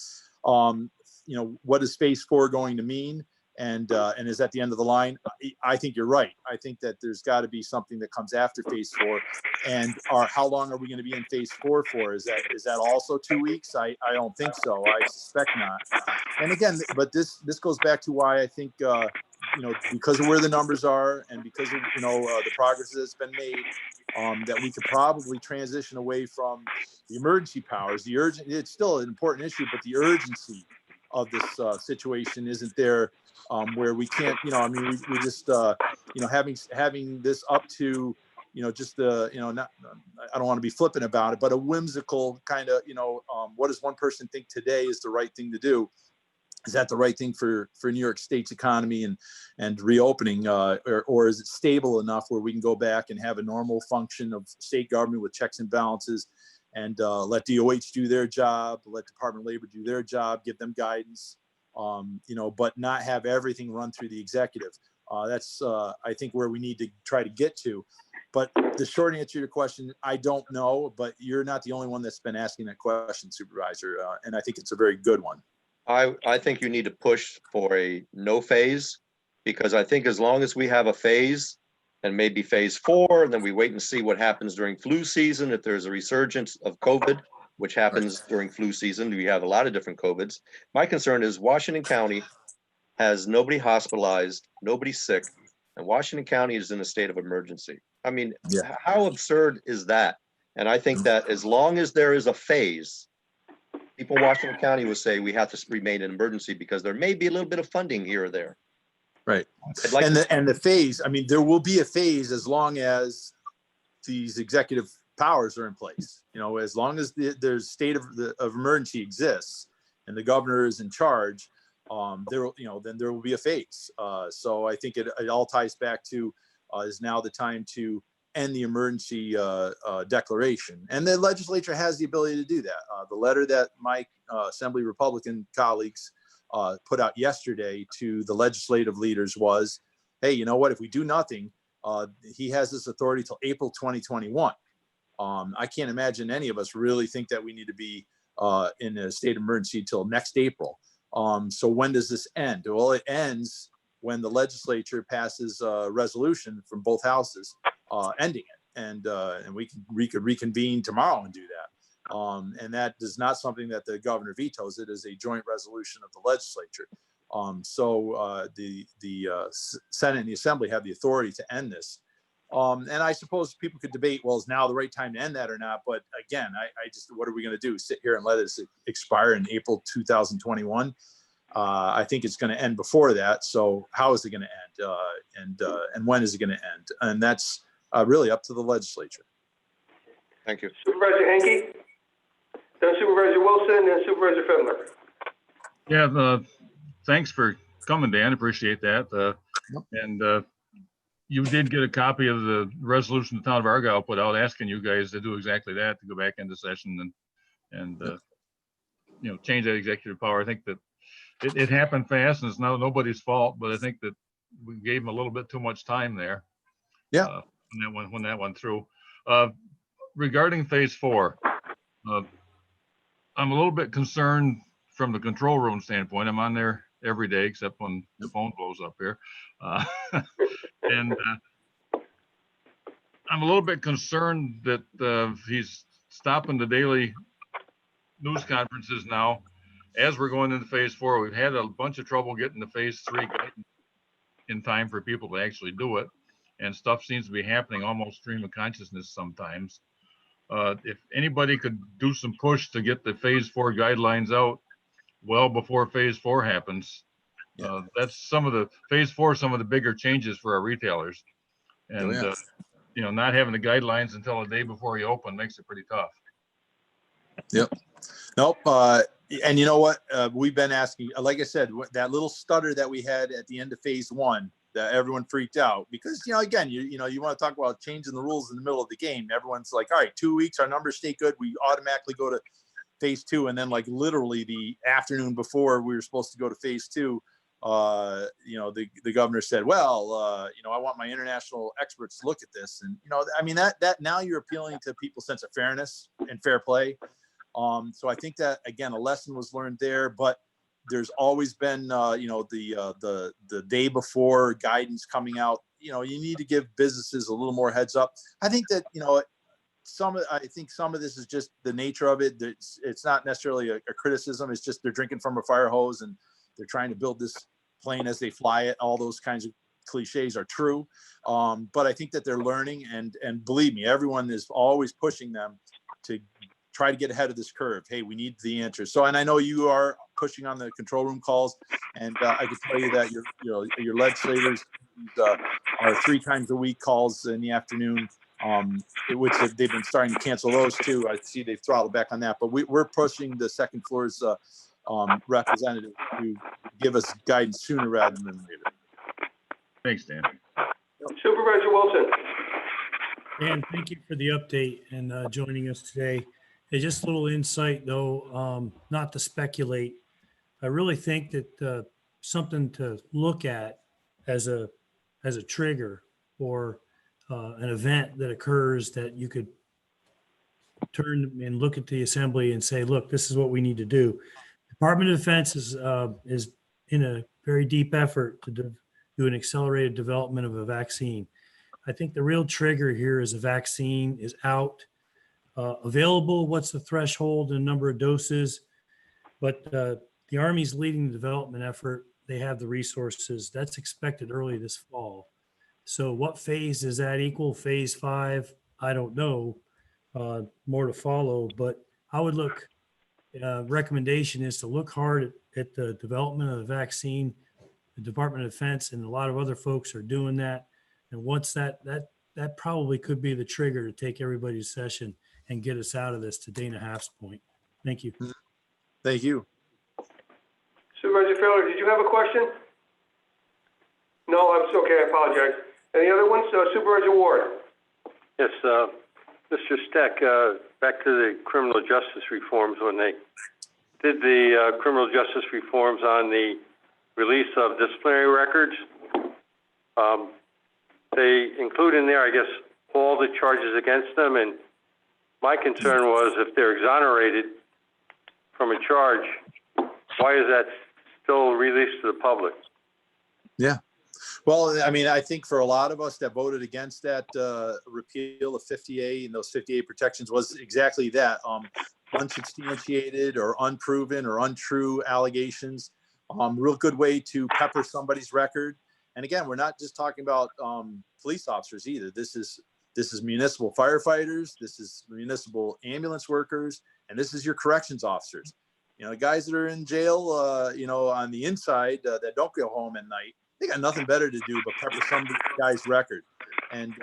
you know, what is phase 4 going to mean? And is that the end of the line? I think you're right. I think that there's got to be something that comes after phase 4. And how long are we going to be in phase 4 for? Is that also 2 weeks? I don't think so. I suspect not. And again, but this goes back to why I think, you know, because of where the numbers are and because of, you know, the progress that's been made, that we could probably transition away from the emergency powers. It's still an important issue, but the urgency of this situation isn't there, where we can't, you know, I mean, we just, you know, having this up to, you know, just the, you know, not, I don't want to be flippant about it, but a whimsical kind of, you know, what does one person think today is the right thing to do? Is that the right thing for New York State's economy and reopening, or is it stable enough where we can go back and have a normal function of state government with checks and balances, and let DOH do their job, let Department of Labor do their job, give them guidance, you know, but not have everything run through the executive. That's I think where we need to try to get to. But the short answer to your question, I don't know, but you're not the only one that's been asking that question, Supervisor, and I think it's a very good one. I think you need to push for a no phase, because I think as long as we have a phase and maybe phase 4, and then we wait and see what happens during flu season, if there's a resurgence of COVID, which happens during flu season, we have a lot of different COVIDs. My concern is Washington County has nobody hospitalized, nobody sick, and Washington County is in a state of emergency. I mean, how absurd is that? And I think that as long as there is a phase, people in Washington County will say we have to remain in emergency because there may be a little bit of funding here or there. Right. And the phase, I mean, there will be a phase as long as these executive powers are in place. You know, as long as there's state of emergency exists and the governor is in charge, there will be a phase. So I think it all ties back to is now the time to end the emergency declaration. And the legislature has the ability to do that. The letter that my Assembly Republican colleagues put out yesterday to the legislative leaders was, hey, you know what, if we do nothing, he has this authority till April 2021. I can't imagine any of us really think that we need to be in a state of emergency till next April. So when does this end? Well, it ends when the legislature passes a resolution from both houses ending it, and we could reconvene tomorrow and do that. And that is not something that the governor vetoes. It is a joint resolution of the legislature. So the Senate and the Assembly have the authority to end this. And I suppose people could debate, well, is now the right time to end that or not? But again, I just, what are we going to do? Sit here and let it expire in April 2021? I think it's going to end before that. So how is it going to end? And when is it going to end? And that's really up to the legislature. Thank you. Supervisor Henke, then Supervisor Wilson, and Supervisor Fendler. Yeah, thanks for coming, Dan. Appreciate that. And you did get a copy of the resolution the town of Argyle put out asking you guys to do exactly that, to go back into session and change that executive power. I think that it happened fast and it's now nobody's fault, but I think that we gave them a little bit too much time there. Yeah. When that went through. Regarding phase 4, I'm a little bit concerned from the control room standpoint. I'm on there every day except when the phone blows up here. And I'm a little bit concerned that he's stopping the daily news conferences now. As we're going into phase 4, we've had a bunch of trouble getting to phase 3 in time for people to actually do it. And stuff seems to be happening almost stream of consciousness sometimes. If anybody could do some push to get the phase 4 guidelines out well before phase 4 happens, that's some of the phase 4, some of the bigger changes for our retailers. And, not having the guidelines until a day before you open makes it pretty tough. Yep. Nope. And you know what? We've been asking, like I said, that little stutter that we had at the end of phase 1, that everyone freaked out because, again, you want to talk about changing the rules in the middle of the game. Everyone's like, all right, 2 weeks, our numbers stay good. We automatically go to phase 2. And then like literally the afternoon before we were supposed to go to phase 2, the governor said, well, I want my international experts to look at this. And, I mean, that now you're appealing to people's sense of fairness and fair play. So I think that, again, a lesson was learned there, but there's always been, the day before guidance coming out. You need to give businesses a little more heads up. I think that, some of this is just the nature of it. It's not necessarily a criticism. It's just they're drinking from a fire hose and they're trying to build this plane as they fly it. All those kinds of cliches are true. But I think that they're learning, and believe me, everyone is always pushing them to try to get ahead of this curve. Hey, we need the answers. So, and I know you are pushing on the control room calls, and I can tell you that your legislators are 3 times a week calls in the afternoon, which they've been starting to cancel those too. I see they've throttled back on that, but we're pushing the second floor's representative to give us guidance sooner rather than later. Thanks, Dan. Supervisor Wilson. Dan, thank you for the update and joining us today. Hey, just a little insight though, not to speculate. I really think that something to look at as a trigger or an event that occurs that you could turn and look at the assembly and say, look, this is what we need to do. Department of Defense is in a very deep effort to do an accelerated development of a vaccine. I think the real trigger here is a vaccine is out, available. What's the threshold and number of doses? But the Army's leading the development effort. They have the resources. That's expected early this fall. So what phase does that equal? Phase 5? I don't know. More to follow, but I would look, recommendation is to look hard at the development of the vaccine. The Department of Defense and a lot of other folks are doing that. And once that probably could be the trigger to take everybody to session and get us out of this, to Dana Half's point. Thank you. Thank you. Supervisor Fowler, did you have a question? No, I'm okay. I apologize. Any other ones? Supervisor Ward. Yes, Mr. Steck, back to the criminal justice reforms. When they did the criminal justice reforms on the release of disciplinary records, they include in there, I guess, all the charges against them. And my concern was if they're exonerated from a charge, why is that still released to the public? Yeah. Well, I mean, I think for a lot of us that voted against that repeal of 50A and those 58 protections was exactly that, unsubstantiated or unproven or untrue allegations. Real good way to pepper somebody's record. And again, we're not just talking about police officers either. This is municipal firefighters, this is municipal ambulance workers, and this is your corrections officers. Guys that are in jail, on the inside that don't go home at night. They got nothing better to do but pepper some guy's record. And,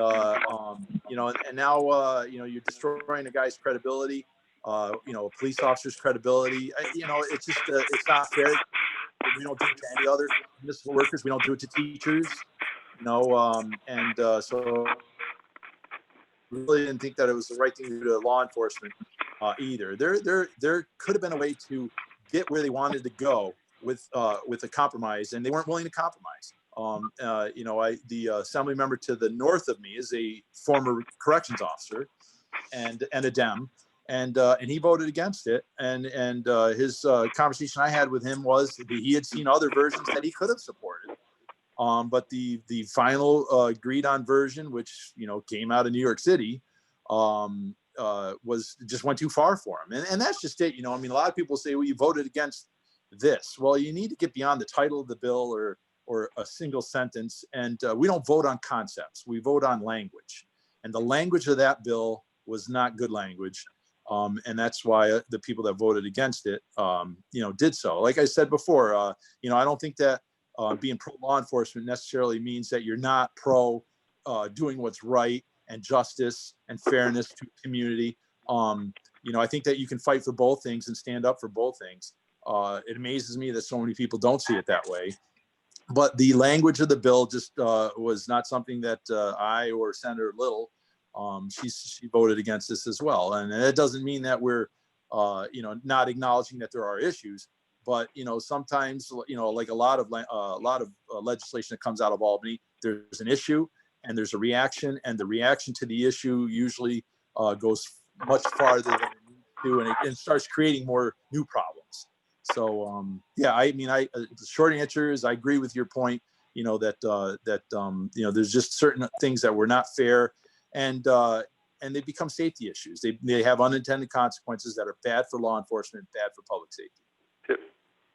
you know, and now, you know, you're destroying a guy's credibility, you know, a police officer's credibility. You know, it's just, it's not fair. We don't do it to any other municipal workers. We don't do it to teachers, you know, so really didn't think that it was the right thing to do to law enforcement either. There could have been a way to get where they wanted to go with a compromise, and they weren't willing to compromise. You know, the assembly member to the north of me is a former corrections officer and a Dem, and he voted against it. And his conversation I had with him was that he had seen other versions that he could have supported. But the final agreed on version, which, you know, came out of New York City, was just went too far for him. And that's just it. You know, I mean, a lot of people say, well, you voted against this. Well, you need to get beyond the title of the bill or a single sentence. And we don't vote on concepts. We vote on language. And the language of that bill was not good language. And that's why the people that voted against it, you know, did so. Like I said before, you know, I don't think that being pro law enforcement necessarily means that you're not pro doing what's right and justice and fairness to community. You know, I think that you can fight for both things and stand up for both things. It amazes me that so many people don't see it that way. But the language of the bill just was not something that I or Senator Little, she voted against this as well. And it doesn't mean that we're, you know, not acknowledging that there are issues. But, you know, sometimes, you know, like a lot of legislation that comes out of Albany, there's an issue and there's a reaction, and the reaction to the issue usually goes much farther than it needs to, and it starts creating more new problems. So, yeah, I mean, the short answer is I agree with your point, you know, that you know, there's just certain things that were not fair, and they become safety issues. They have unintended consequences that are bad for law enforcement, bad for public safety.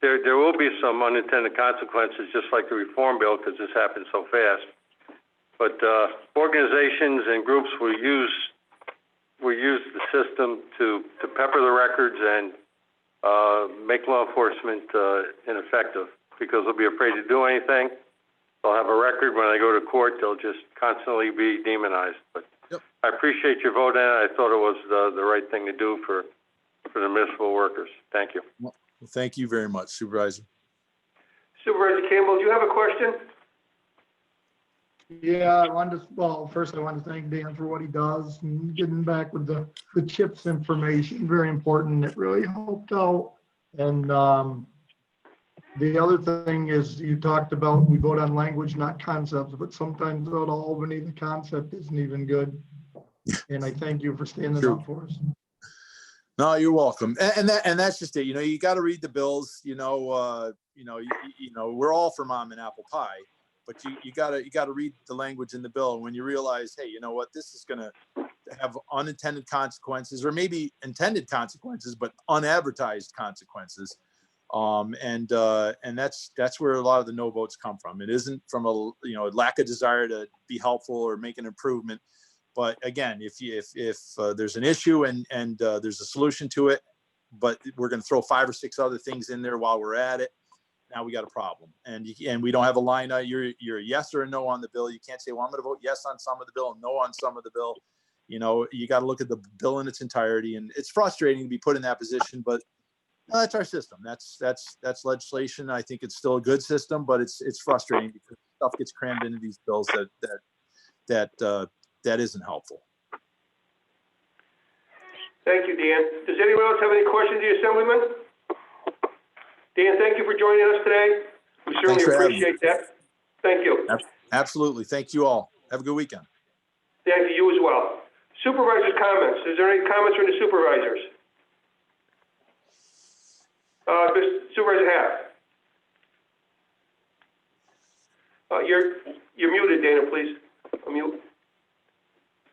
There will be some unintended consequences, just like the reform bill, because this happened so fast. But organizations and groups will use the system to pepper the records and make law enforcement ineffective, because they'll be afraid to do anything. They'll have a record. When they go to court, they'll just constantly be demonized. But I appreciate your vote, and I thought it was the right thing to do for the municipal workers. Thank you. Well, thank you very much, Supervisor. Supervisor Campbell, do you have a question? Yeah, first I wanted to thank Dan for what he does and getting back with the CHIPS information, very important. It really helped out. And the other thing is, you talked about we vote on language, not concepts, but sometimes out of Albany, the concept isn't even good. And I thank you for standing up for us. No, you're welcome. And that's just it. You know, you got to read the bills. You know, we're all for mom and apple pie, but you gotta read the language in the bill. And when you realize, hey, you know what, this is gonna have unintended consequences, or maybe intended consequences, but unadvertised consequences. And that's where a lot of the no votes come from. It isn't from a lack of desire to be helpful or make an improvement. But again, if there's an issue and there's a solution to it, but we're going to throw 5 or 6 other things in there while we're at it, now we got a problem. And we don't have a line. You're a yes or a no on the bill. You can't say, well, I'm going to vote yes on some of the bill and no on some of the bill. You know, you got to look at the bill in its entirety. And it's frustrating to be put in that position, but that's our system. That's legislation. I think it's still a good system, but it's frustrating because stuff gets crammed into these bills that isn't helpful. Thank you, Dan. Does anyone else have any questions of the Assemblyman? Dan, thank you for joining us today. We certainly appreciate that. Thank you. Absolutely. Thank you all. Have a good weekend. Thank you as well. Supervisors' comments. Is there any comments from the supervisors? Supervisor Happ. You're muted, Dana, please. Unmute.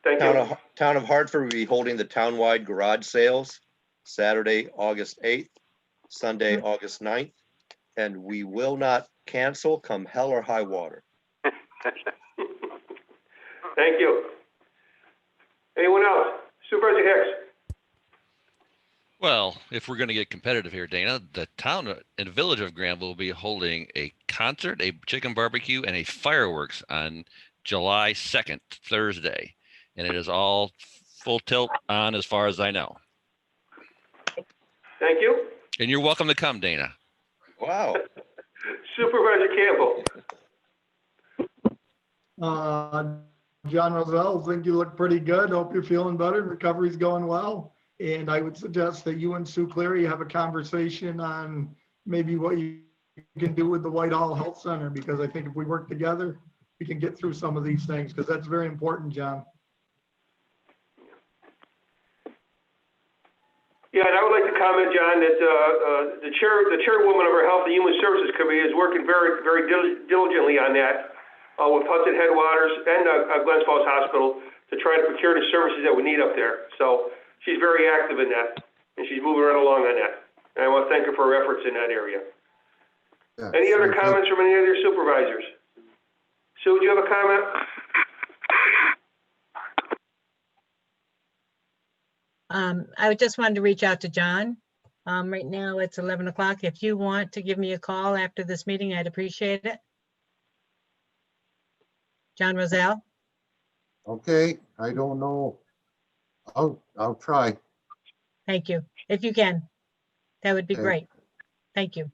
Thank you. Town of Hartford will be holding the townwide garage sales Saturday, August 8th, Sunday, August 9th, and we will not cancel come hell or high water. Thank you. Anyone else? Supervisor Hicks. Well, if we're going to get competitive here, Dana, the town and village of Granville will be holding a concert, a chicken barbecue, and a fireworks on July 2nd, Thursday. And it is all full tilt on as far as I know. Thank you. And you're welcome to come, Dana. Wow. Supervisor Campbell. John Roselle, think you look pretty good. Hope you're feeling better. Recovery's going well. And I would suggest that you and Sue Cleary have a conversation on maybe what you can do with the Whitehall Health Center, because I think if we work together, we can get through some of these things, because that's very important, John. Yeah, and I would like to comment, John, that the chairwoman of our Health and Human Services Committee is working very, very diligently on that with Hudson Headwaters and Glens Falls Hospital to try to procure the services that we need up there. So she's very active in that, and she's moving right along on that. And I want to thank her for her efforts in that area. Yeah, Any other sure. comments from any other supervisors? Sue, do you have a comment? I just wanted to reach out to John. Right now it's 11 o'clock. If you want to give me a call after this meeting, I'd appreciate it. John Roselle? Okay, I don't know. I'll try. Thank you. If you can, that would be Okay. great. Thank you.